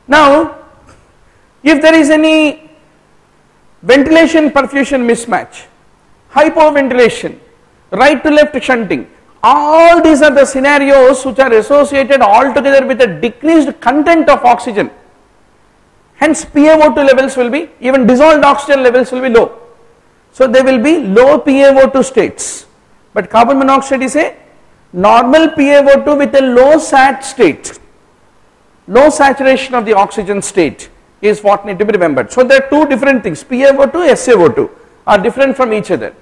Now, if there is any ventilation perfusion mismatch, hypoventilation, right to left shunting, all these are the scenarios which are associated altogether with a decreased content of oxygen. Hence PaO2 levels will be, even dissolved oxygen levels will be low. So there will be low PaO2 states, but carbon monoxide is a normal PaO2 with a low sat state. Low saturation of the oxygen state is what need to be remembered. So there are two different things, PaO2, SaO2 are different from each other.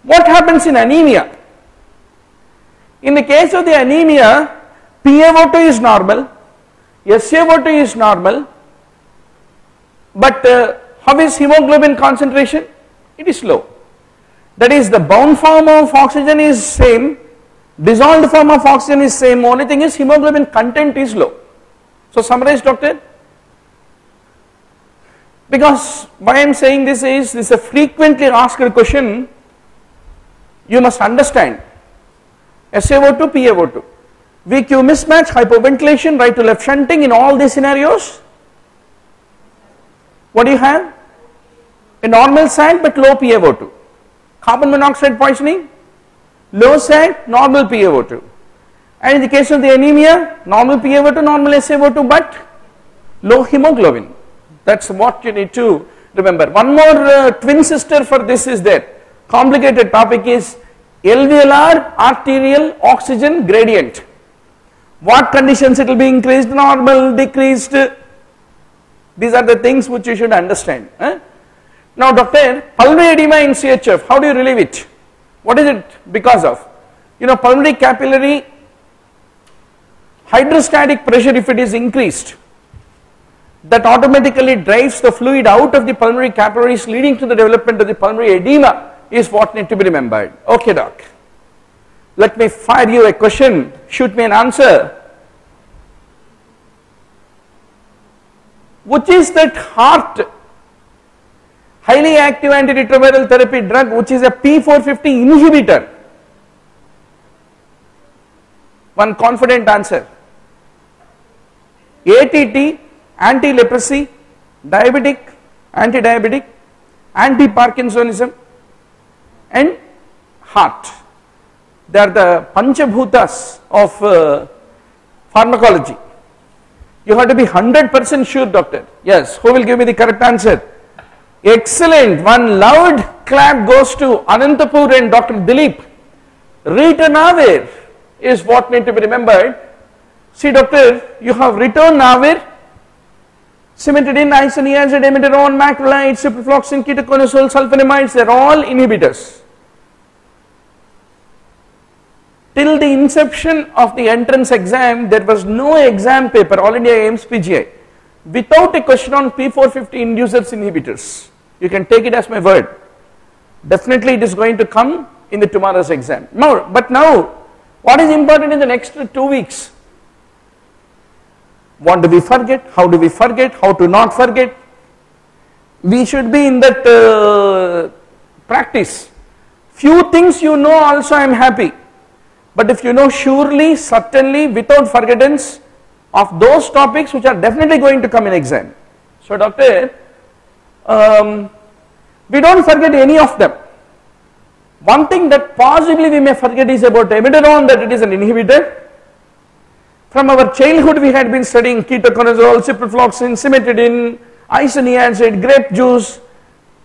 What happens in anemia? In the case of the anemia, PaO2 is normal, SaO2 is normal, but how is hemoglobin concentration? It is low. That is, the bound form of oxygen is same, dissolved form of oxygen is same, only thing is hemoglobin content is low. So summarize, doctor. Because why I am saying this is a frequently asked question. You must understand SaO2, PaO2, VQ mismatch, hypoventilation, right to left shunting. In all these scenarios, what do you have? A normal sat but low PaO2. Carbon monoxide poisoning, low sat, normal PaO2. And in the case of the anemia, normal PaO2, normal SaO2 but low hemoglobin. That's what you need to remember. One more twin sister for this is there. Complicated topic is LVLR, arterial oxygen gradient. What conditions it will be increased, normal, decreased. These are the things which you should understand. Now doctor, pulmonary edema in CHF, how do you relieve it? What is it because of? You know, pulmonary capillary hydrostatic pressure, if it is increased, that automatically drives the fluid out of the pulmonary capillaries, leading to the development of the pulmonary edema, is what need to be remembered. Okay, doc. Let me fire you a question, shoot me an answer. Which is that heart highly active antiretroviral therapy drug which is a P450 inhibitor? One confident answer. ATT, anti-leprosy, diabetic, anti-diabetic, anti-Parkinsonism, and heart. They are the Panchabhutas of pharmacology. You have to be 100% sure, doctor. Yes, who will give me the correct answer? Excellent. One loud clap goes to Anantapur and Dr. Dilip. Ritonavir is what need to be remembered. See, doctor, you have ritonavir, cimetidine, isoniazid, amiodarone, macrolide, ciprofloxacin, ketoconazole, sulfonamides, they are all inhibitors. Till the inception of the entrance exam, there was no exam paper, All India AIMS PGI, without a question on P450 inducers inhibitors. You can take it as my word. Definitely it is going to come in the tomorrow's exam. But now, what is important in the next 2 weeks? What do we forget? How do we forget? How to not forget? We should be in that practice. Few things you know also I am happy. But if you know surely, certainly, without forgettance of those topics which are definitely going to come in exam. So doctor, we don't forget any of them. One thing that possibly we may forget is about amiodarone, that it is an inhibitor. From our childhood we had been studying ketoconazole, ciprofloxacin, cimetidine, isoniazid, grape juice.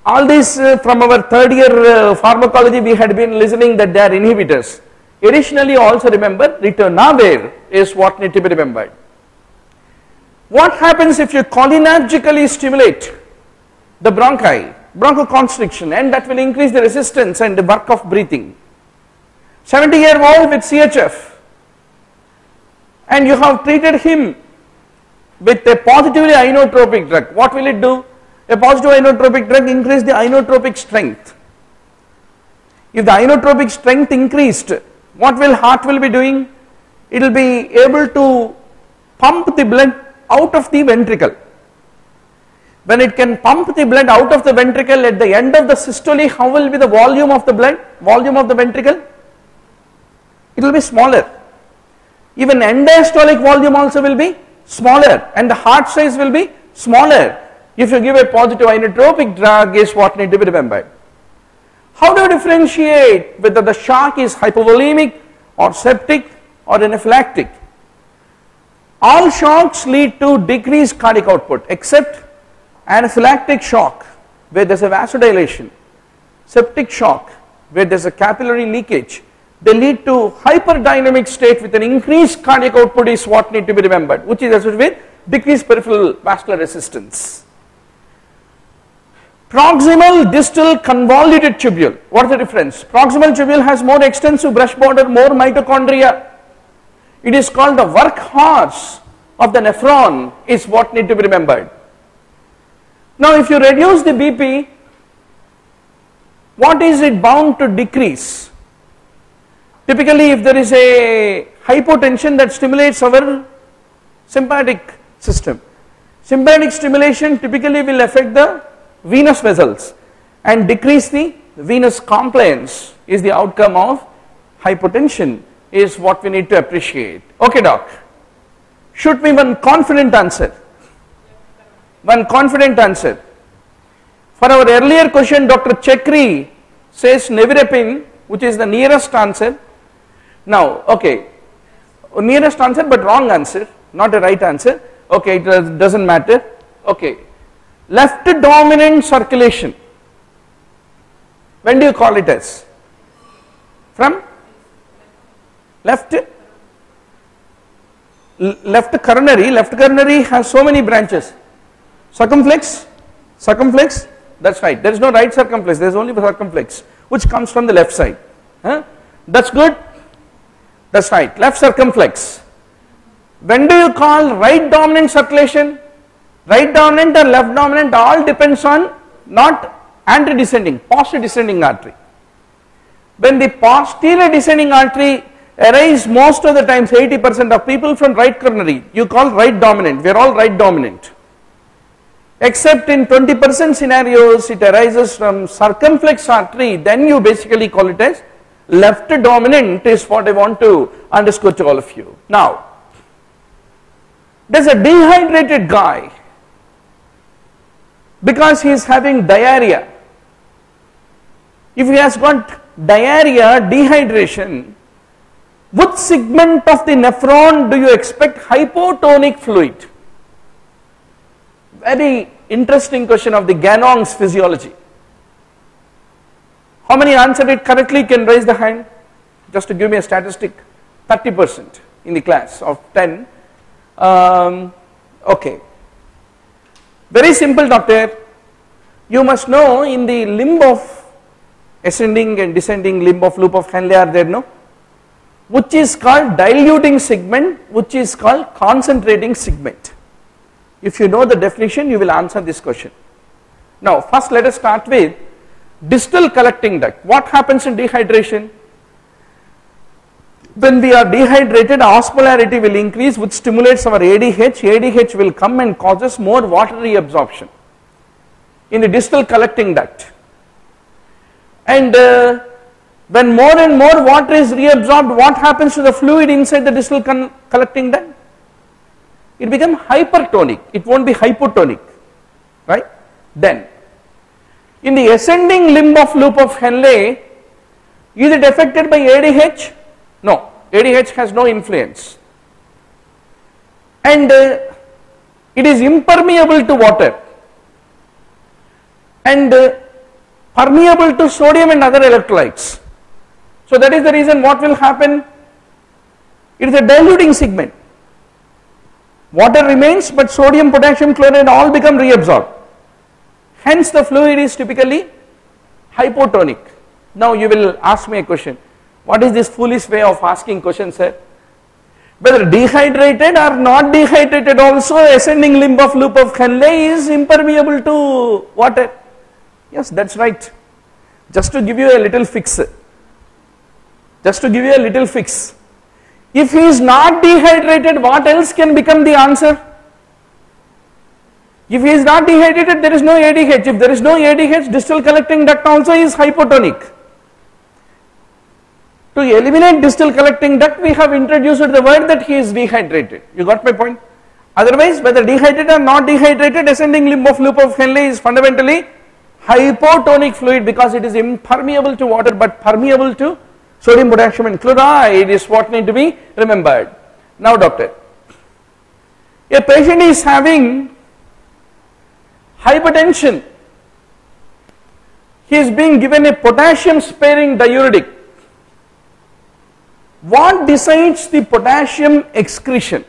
All these from our third year pharmacology we had been listening that they are inhibitors. Additionally, also remember ritonavir is what need to be remembered. What happens if you cholinergically stimulate the bronchi, bronchoconstriction, and that will increase the resistance and the work of breathing. 70-year-old with CHF, and you have treated him with a positively inotropic drug. What will it do? A positive inotropic drug increase the inotropic strength. If the inotropic strength increased, what will heart will be doing? It will be able to pump the blood out of the ventricle. When it can pump the blood out of the ventricle, at the end of the systole, how will be the volume of the blood, volume of the ventricle? It will be smaller. Even end-diastolic volume also will be smaller and the heart size will be smaller. If you give a positive inotropic drug is what need to be remembered. How do you differentiate whether the shock is hypovolemic or septic or anaphylactic? All shocks lead to decreased cardiac output except anaphylactic shock where there is a vasodilation, septic shock where there is a capillary leakage. They lead to hyperdynamic state with an increased cardiac output is what need to be remembered, which is associated with decreased peripheral vascular resistance. Proximal distal convoluted tubule. What is the difference? Proximal tubule has more extensive brush border, more mitochondria. It is called the workhorse of the nephron is what need to be remembered. Now if you reduce the BP, what is it bound to decrease? Typically if there is a hypotension that stimulates our sympathetic system. Sympathetic stimulation typically will affect the venous vessels and decrease the venous compliance is the outcome of hypotension is what we need to appreciate. Okay doc, shoot me one confident answer. One confident answer. For our earlier question Dr. Chakri says nevirapine, which is the nearest answer. Now okay, nearest answer but wrong answer, not a right answer. Okay, it doesn't matter. Okay, left dominant circulation, when do you call it as? From left coronary has so many branches. Circumflex, that's right, there is no right circumflex, there is only circumflex which comes from the left side. That's good, that's right, left circumflex. When do you call right dominant circulation? Right dominant or left dominant all depends on not antedescending, posterior descending artery. When the posterior descending artery arises most of the times 80% of people from right coronary, you call right dominant, we are all right dominant. Except in 20% scenarios it arises from circumflex artery, then you basically call it as left dominant is what I want to underscore to all of you. Now, there's a dehydrated guy because he is having diarrhea. If he has got diarrhea, dehydration, which segment of the nephron do you expect hypotonic fluid? Very interesting question of the Ganong's physiology. How many answered it correctly can raise the hand? Just to give me a statistic, 30% in the class of 10. Okay. Very simple doctor. You must know in the limb of ascending and descending limb of loop of Henle are there, no? Which is called diluting segment, which is called concentrating segment. If you know the definition, you will answer this question. Now, first let us start with distal collecting duct. What happens in dehydration? When we are dehydrated, osmolarity will increase, which stimulates our ADH. ADH will come and causes more water reabsorption in the distal collecting duct. And when more and more water is reabsorbed, what happens to the fluid inside the distal collecting duct? It becomes hypertonic, it won't be hypotonic, right? Then, in the ascending limb of loop of Henle, is it affected by ADH? No, ADH has no influence. And it is impermeable to water and permeable to sodium and other electrolytes. So that is the reason what will happen? It is a diluting segment. Water remains, but sodium, potassium, chloride all become reabsorbed. Hence the fluid is typically hypotonic. Now you will ask me a question. What is this foolish way of asking questions, sir? Whether dehydrated or not dehydrated also, ascending limb of loop of Henle is impermeable to water. Yes, that's right. Just to give you a little fix. Just to give you a little fix. If he is not dehydrated, what else can become the answer? If he is not dehydrated, there is no ADH. If there is no ADH, distal collecting duct also is hypotonic. To eliminate distal collecting duct, we have introduced the word that he is dehydrated. You got my point? Otherwise, whether dehydrated or not dehydrated, ascending limb of loop of Henle is fundamentally hypotonic fluid because it is impermeable to water but permeable to sodium, potassium and chloride is what need to be remembered. Now doctor, a patient is having hypertension, he is being given a potassium sparing diuretic. What decides the potassium excretion?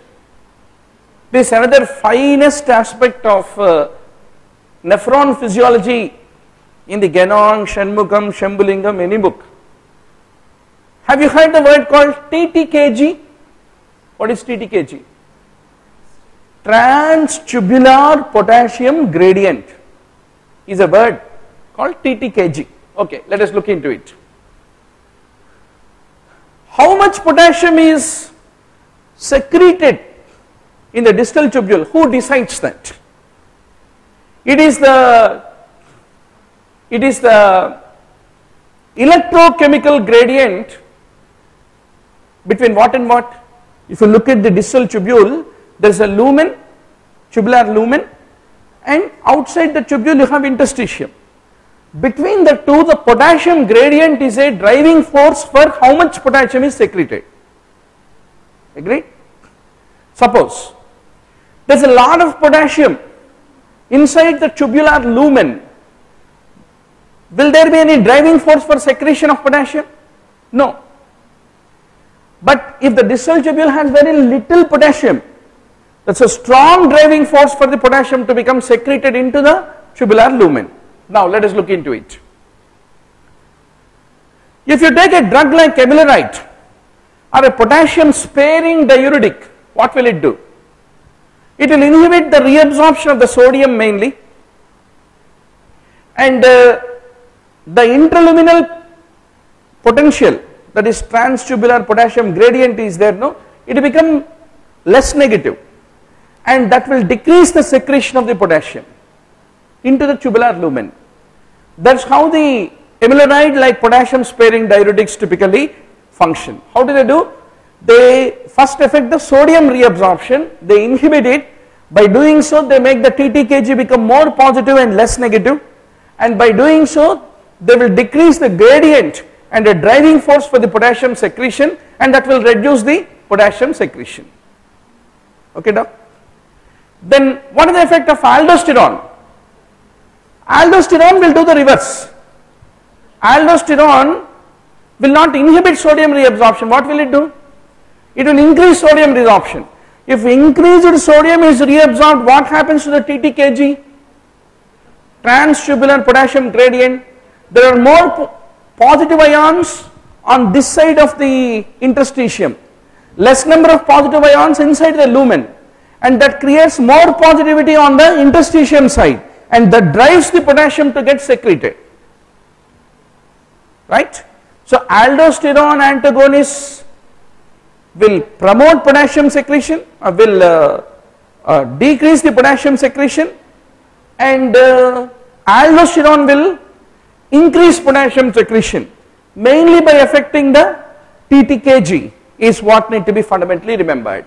This is another finest aspect of nephron physiology in the Ganong, Shanmugam, Shambulingam, any book. Have you heard the word called TTKG? What is TTKG? Transtubular potassium gradient is a word called TTKG. Okay, let us look into it. How much potassium is secreted in the distal tubule? Who decides that? It is the electrochemical gradient between what and what? If you look at the distal tubule, there is a lumen, tubular lumen, and outside the tubule you have interstitium. Between the two, the potassium gradient is a driving force for how much potassium is secreted. Agreed? Suppose there is a lot of potassium inside the tubular lumen. Will there be any driving force for secretion of potassium? No. But if the distal tubule has very little potassium, that's a strong driving force for the potassium to become secreted into the tubular lumen. Now let us look into it. If you take a drug like amiloride or a potassium sparing diuretic, what will it do? It will inhibit the reabsorption of the sodium mainly, and the intraluminal potential, that is transtubular potassium gradient is there, no? It will become less negative, and that will decrease the secretion of the potassium into the tubular lumen. That's how the amiloride like potassium sparing diuretics typically function. How do they do? They first affect the sodium reabsorption, they inhibit it. By doing so, they make the TTKG become more positive and less negative, and by doing so they will decrease the gradient and a driving force for the potassium secretion, and that will reduce the potassium secretion. Okay, doc? Then what is the effect of aldosterone? Aldosterone will do the reverse. Aldosterone will not inhibit sodium reabsorption. What will it do? It will increase sodium resorption. If increased sodium is reabsorbed, what happens to the TTKG? Transtubular potassium gradient. There are more positive ions on this side of the interstitium, less number of positive ions inside the lumen, and that creates more positivity on the interstitium side, and that drives the potassium to get secreted. Right? So aldosterone antagonists will promote potassium secretion, will decrease the potassium secretion, and aldosterone will increase potassium secretion, mainly by affecting the TTKG is what need to be fundamentally remembered.